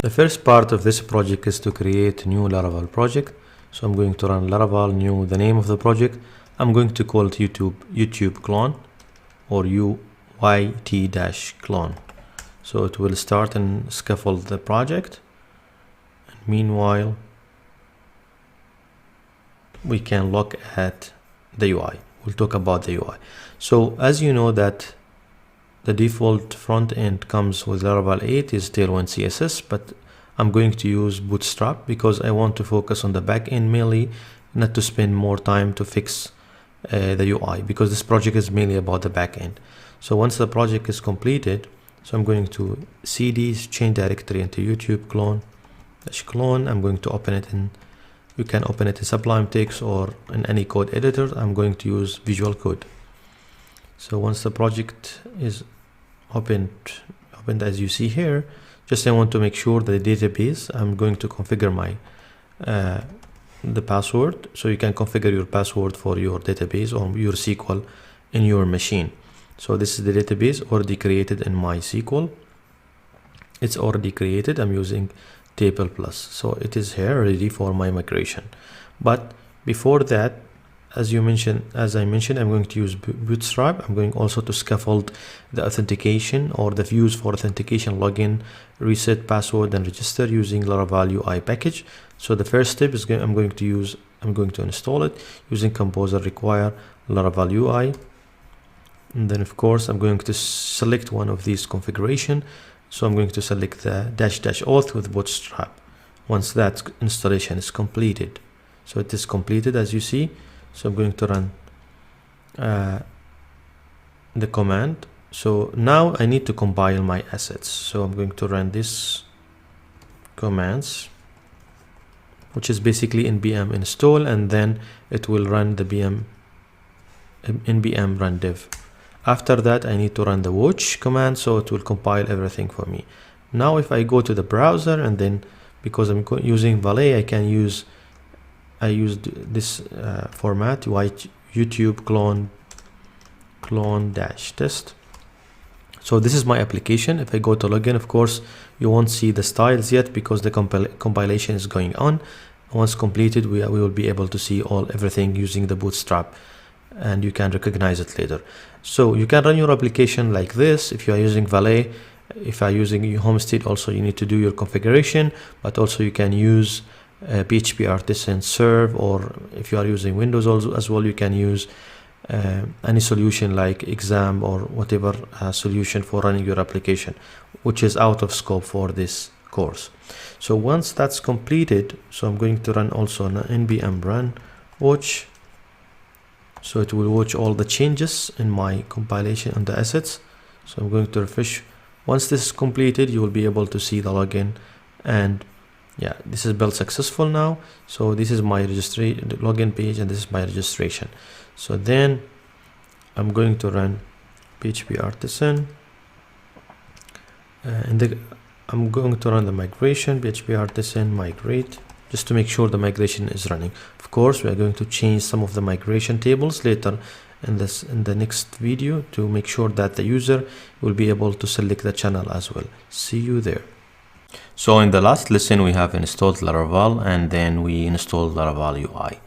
The first part of this project is to create a new Laravel project. So I'm going to run Laravel new, the name of the project. I'm going to call it YouTube clone or UYT-clone. So it will start and scaffold the project. And meanwhile, we can look at the UI. We'll talk about the UI. So as you know that the default front end comes with Laravel 8 is Tailwind CSS, but I'm going to use Bootstrap because I want to focus on the back end mainly, not to spend more time to fix the UI, because this project is mainly about the back end. So once the project is completed, so I'm going to cd change directory into YouTube clone. I'm going to open it in, you can open it in Sublime Text or in any code editor. I'm going to use Visual Code. So once the project is opened as you see here, just I want to make sure that the database, I'm going to configure my the password. So you can configure your password for your database or your SQL in your machine. So this is the database already created in MySQL. It's already created. I'm using Table Plus. So it is here ready for my migration. But before that, as I mentioned, I'm going to use Bootstrap. I'm going also to scaffold the authentication or the views for authentication, login, reset password, and register using Laravel UI package. So the first step is I'm going to install it using Composer require Laravel UI. And then of course I'm going to select one of these configuration. So I'm going to select the --auth with Bootstrap once that installation is completed. So it is completed as you see. So I'm going to run the command. So now I need to compile my assets. So I'm going to run this commands, which is basically npm install, and then it will run the npm run dev. After that, I need to run the watch command, so it will compile everything for me. Now if I go to the browser, and then because I'm using Valet, I used this format, YouTube clone dash test. So this is my application. If I go to login, of course, you won't see the styles yet because the compilation is going on. Once completed, we will be able to see everything using the Bootstrap, and you can recognize it later. So you can run your application like this. If you are using Valet, if you are using Homestead, also you need to do your configuration, but also you can use PHP Artisan Serve, or if you are using Windows also as well, you can use any solution like Exam or whatever solution for running your application, which is out of scope for this course. So once that's completed, so I'm going to run also an npm run watch. So it will watch all the changes in my compilation and the assets. So I'm going to refresh. Once this is completed, you will be able to see the login, and yeah, this is built successful now. So this is my login page, and this is my registration. So then I'm going to run PHP Artisan, and I'm going to run the migration, PHP Artisan migrate, just to make sure the migration is running. Of course, we are going to change some of the migration tables later in the next video to make sure that the user will be able to select the channel as well. See you there. So in the last lesson, we have installed Laravel, and then we installed Laravel UI.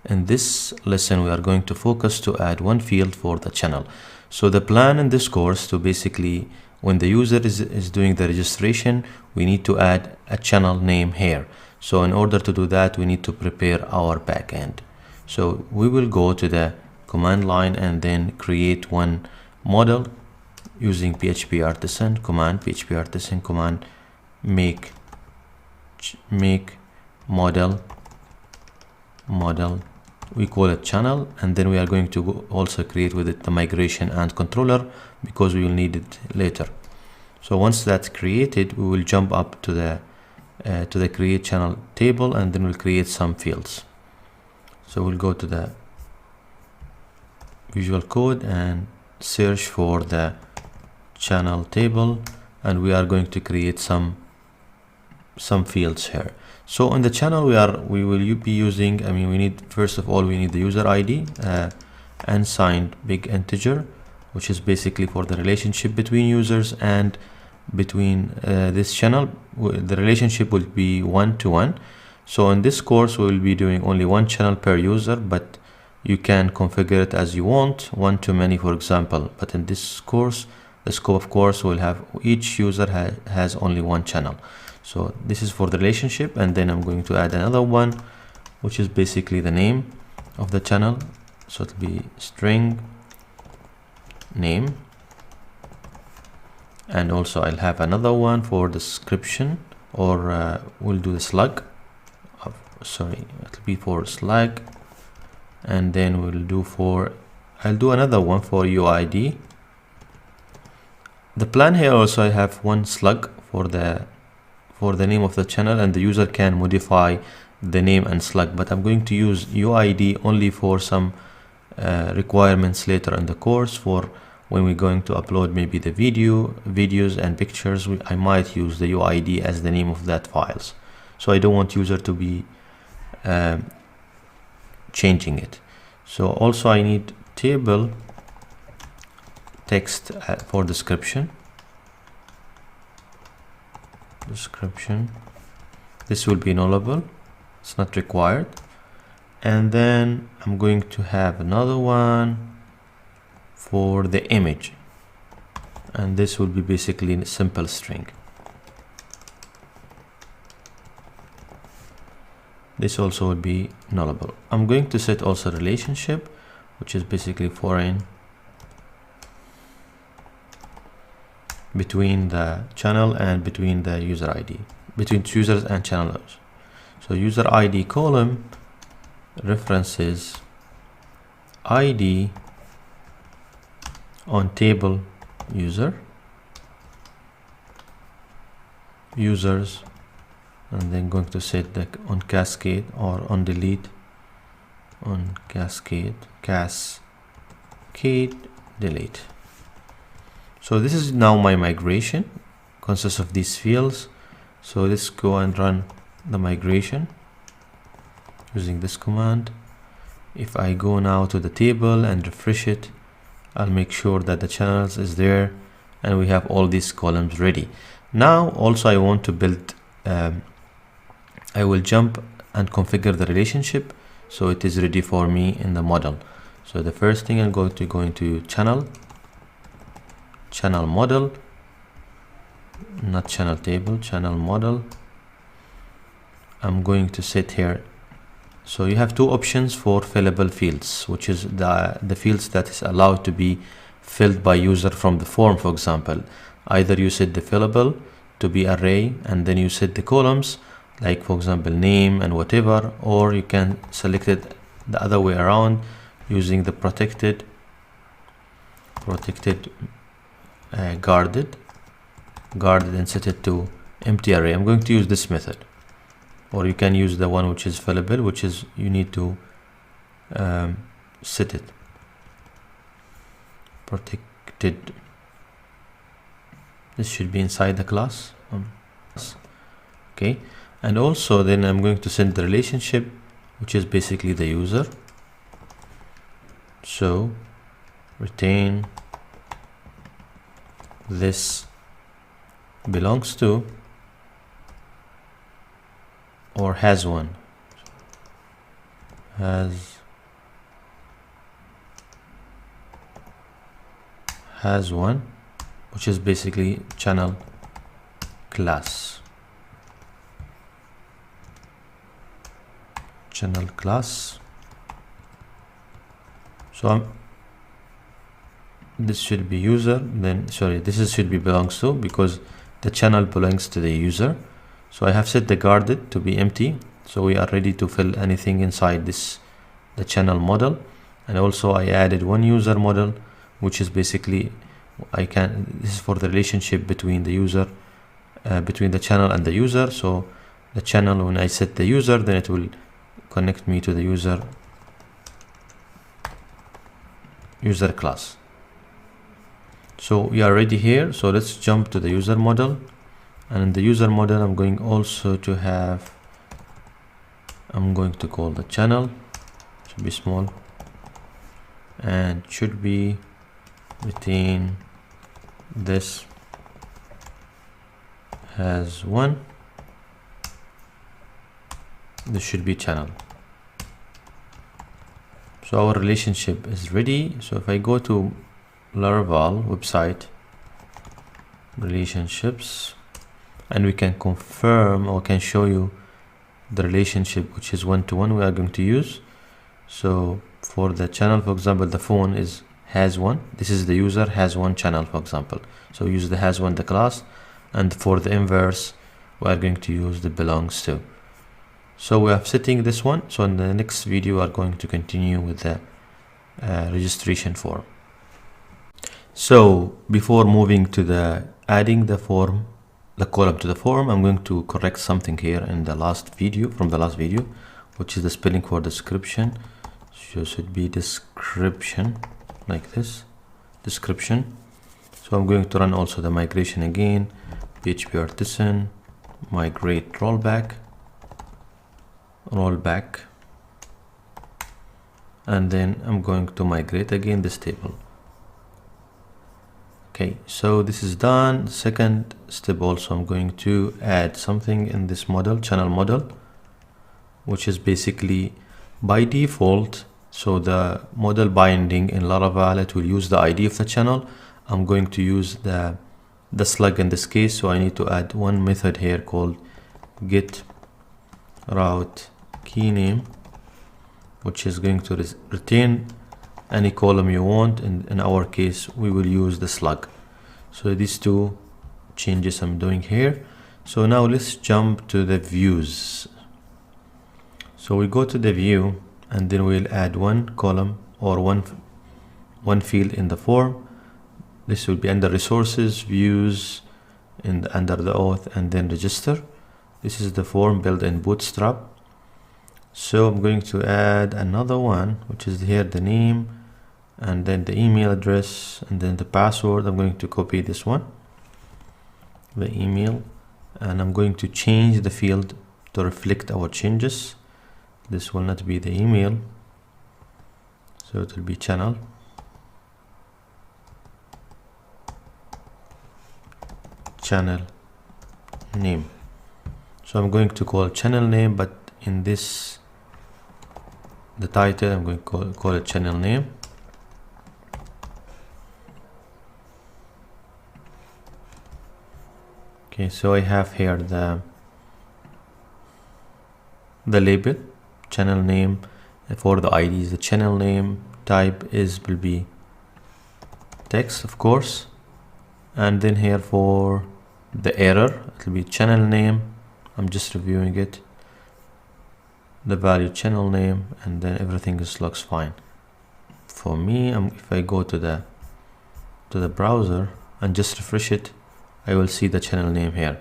In this lesson, we are going to focus to add one field for the channel. So the plan in this course to basically, when the user is doing the registration, we need to add a channel name here. So in order to do that, we need to prepare our backend. So we will go to the command line and then create one model using PHP Artisan command, make model, we call it channel, and then we are going to also create with it the migration and controller because we will need it later. So once that's created, we will jump up to the create channel table, and then we'll create some fields. So we'll go to the Visual Code and search for the channel table, and we are going to create some fields here. So on the channel we will be using, we need, first of all, we need the user ID, unsigned big integer, which is basically for the relationship between users, and between this channel. The relationship will be 1-to-1. So in this course we will be doing only one channel per user, but you can configure it as you want, one-to-many for example. But in this course, the scope of course will have each user has only one channel. So this is for the relationship, and then I'm going to add another one, which is basically the name of the channel. So it'll be string name, and also I'll have another one for description, or we'll do the slug. Sorry, it'll be for slug, and then I'll do another one for UID. The plan here also, I have one slug for the name of the channel, and the user can modify the name and slug, but I'm going to use UID only for some requirements later in the course. For when we're going to upload maybe the videos and pictures, I might use the UID as the name of that files. So I don't want user to be changing it. So also I need table text for description. This will be nullable, it's not required. And then I'm going to have another one for the image, and this will be basically a simple string. This also will be nullable. I'm going to set also relationship, which is basically foreign between the channel and between the user ID, between users and channelers. So user ID column references ID on table users, and then going to set the on cascade or on delete, on cascade delete. So this is now my migration, consists of these fields. So let's go and run the migration using this command. If I go now to the table and refresh it, I'll make sure that the channels is there and we have all these columns ready. Now also I want to build, I will jump and configure the relationship so it is ready for me in the model. So the first thing I'm going to go into channel model, not channel table, channel model. I'm going to set here. So you have two options for fillable fields, which is the fields that is allowed to be filled by user from the form. For example, either you set the fillable to be array and then you set the columns, like for example name and whatever, or you can select it the other way around using the protected guarded and set it to empty array. I'm going to use this method, or you can use the one which is fillable, which is you need to set it protected. This should be inside the class. Okay, and also then I'm going to send the relationship, which is basically the user. So retain this belongs to or has one, has one, which is basically channel class. So this should be user, then sorry, this should be belongs to, because the channel belongs to the user. So I have set the guarded to be empty, so we are ready to fill anything inside this, the channel model. And also I added one user model, which is basically this is for the relationship between the user, between the channel and the user. So the channel, when I set the user, then it will connect me to the user class. So we are ready here. So let's jump to the user model, and in the user model I'm going also to have, I'm going to call the channel, should be small, and should be retain this has one. This should be channel. So our relationship is ready. So if I go to Laravel website, relationships, and we can confirm or can show you the relationship which is one-to-one we are going to use. So for the channel, for example, the phone has one. This is the user has one channel, for example. So we use the has one, the class, and for the inverse we are going to use the belongs to. So we are setting this one. So in the next video we are going to continue with the registration form. So before moving to the adding the form, the column to the form, I'm going to correct something here in the last video, from the last video, which is the spelling for description. So it should be description, like this, description. So I'm going to run also the migration again, PHP artisan, migrate rollback, and then I'm going to migrate again this table. Okay, so this is done. Second step also, I'm going to add something in this model, channel model, which is basically by default. So the model binding in Laravel, it will use the ID of the channel. I'm going to use the slug in this case. So I need to add one method here called get route key name, which is going to retain any column you want. In our case, we will use the slug. So these two changes I'm doing here. So now let's jump to the views. So we go to the view, and then we'll add one column or one field in the form. This will be under resources, views, and under the auth, and then register. This is the form built in Bootstrap. So I'm going to add another one, which is here the name, and then the email address, and then the password. I'm going to copy this one, the email, and I'm going to change the field to reflect our changes. This will not be the email, so it will be channel. Channel name. So I'm going to call channel name, but in this, the title, I'm going to call it channel name. Okay, so I have here the label, channel name. For the IDs, the channel name type will be text, of course, and then here for the error, it will be channel name. I'm just reviewing it, the value channel name, and then everything looks fine for me. If I go to the browser and just refresh it, I will see the channel name here.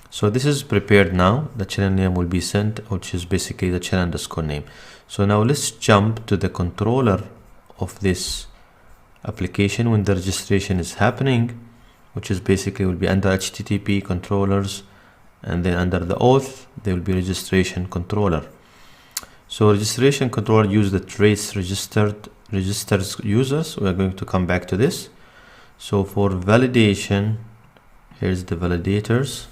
So this is prepared now. The channel name will be sent, which is basically the channel underscore name. So now let's jump to the controller of this application when the registration is happening, which is basically will be under HTTP controllers, and then under the auth there will be registration controller. So registration controller use the trace registers users. We are going to come back to this. So for validation, here's the validators,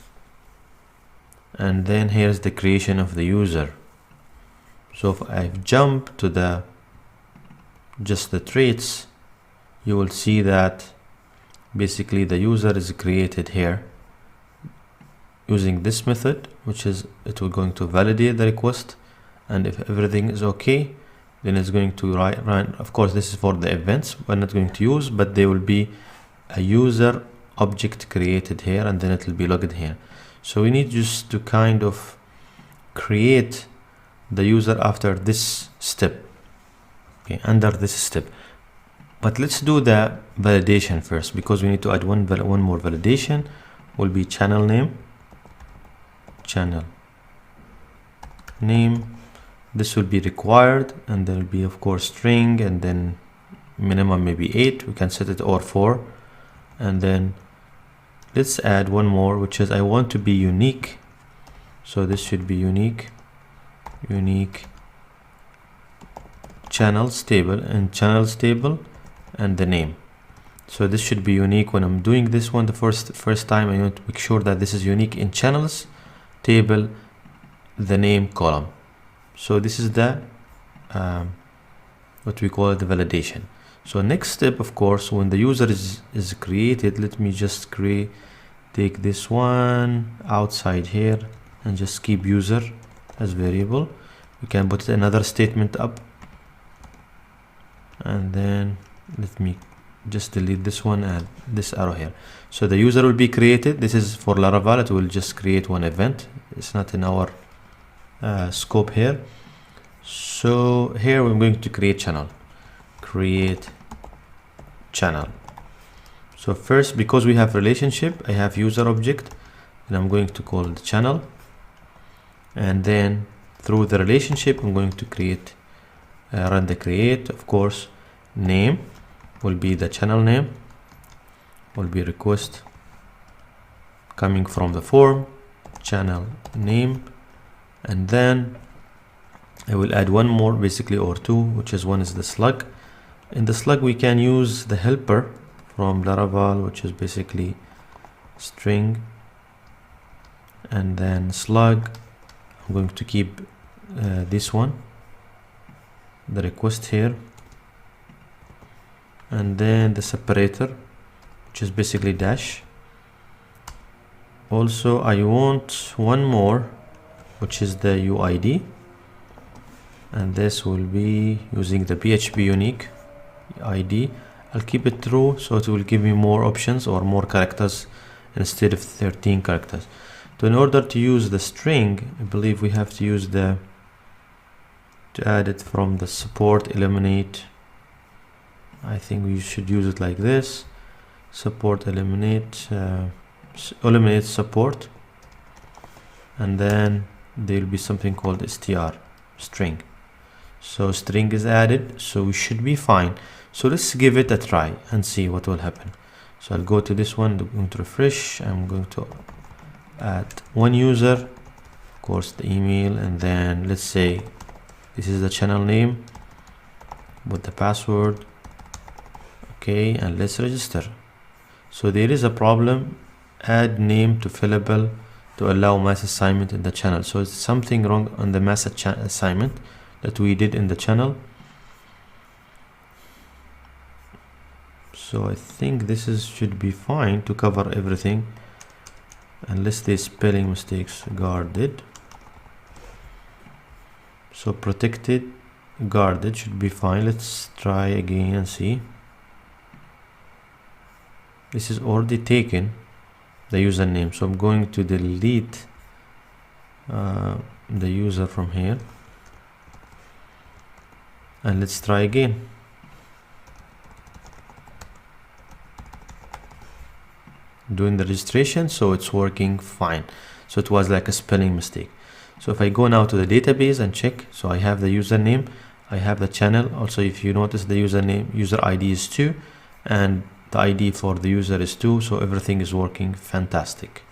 and then here's the creation of the user. So if I jump to just the traits, you will see that basically the user is created here using this method, which is it will going to validate the request, and if everything is okay, then it's going to run. Of course, this is for the events we're not going to use, but there will be a user object created here, and then it will be logged here. So we need just to kind of create the user after this step, okay, under this step. But let's do the validation first, because we need to add one more validation. Will be channel name. This will be required, and there will be of course string, and then minimum maybe 8, we can set it, or 4. And then let's add one more, which is I want to be unique. So this should be unique channels table, and channels table, and the name. So this should be unique when I'm doing this one the first time. I want to make sure that this is unique in channels, table, the name column. So this is the what we call the validation. So next step, of course, when the user is created, let me just take this one outside here and just keep user as variable. We can put another statement up, and then let me just delete this one and this arrow here. So the user will be created. This is for Laravel, it will just create one event. It's not in our scope here. So here we're going to create channel. So first, because we have relationship, I have user object, and I'm going to call the channel, and then through the relationship I'm going to create run the create. Of course, name will be the channel name, will be request coming from the form, channel name, and then I will add one more basically, or two, which is one is the slug. In the slug we can use the helper from Laravel, which is basically string, and then slug. I'm going to keep this one, the request here, and then the separator, which is basically dash. Also I want one more, which is the UID, and this will be using the PHP unique ID. I'll keep it true, so it will give me more options or more characters instead of 13 characters. So in order to use the string, I believe we have to use to add it from the support eliminate. I think we should use it like this: support eliminate support, and then there will be something called str string. So string is added, so we should be fine. So let's give it a try and see what will happen. So I'll go to this one, I'm going to refresh. I'm going to add one user, of course the email, and then let's say this is the channel name with the password. Okay, and let's register. So there is a problem: add name to fillable to allow mass assignment in the channel. So it's something wrong on the mass assignment that we did in the channel. So I think this should be fine to cover everything, unless there's spelling mistakes. Guarded, so protected, guarded should be fine. Let's try again and see. This is already taken, the username, so I'm going to delete the user from here, and let's try again. Doing the registration, so it's working fine. So it was like a spelling mistake. So if I go now to the database and check, so I have the username, I have the channel. Also, if you notice, the username, user ID is 2, and the ID for the user is 2, so everything is working fantastic.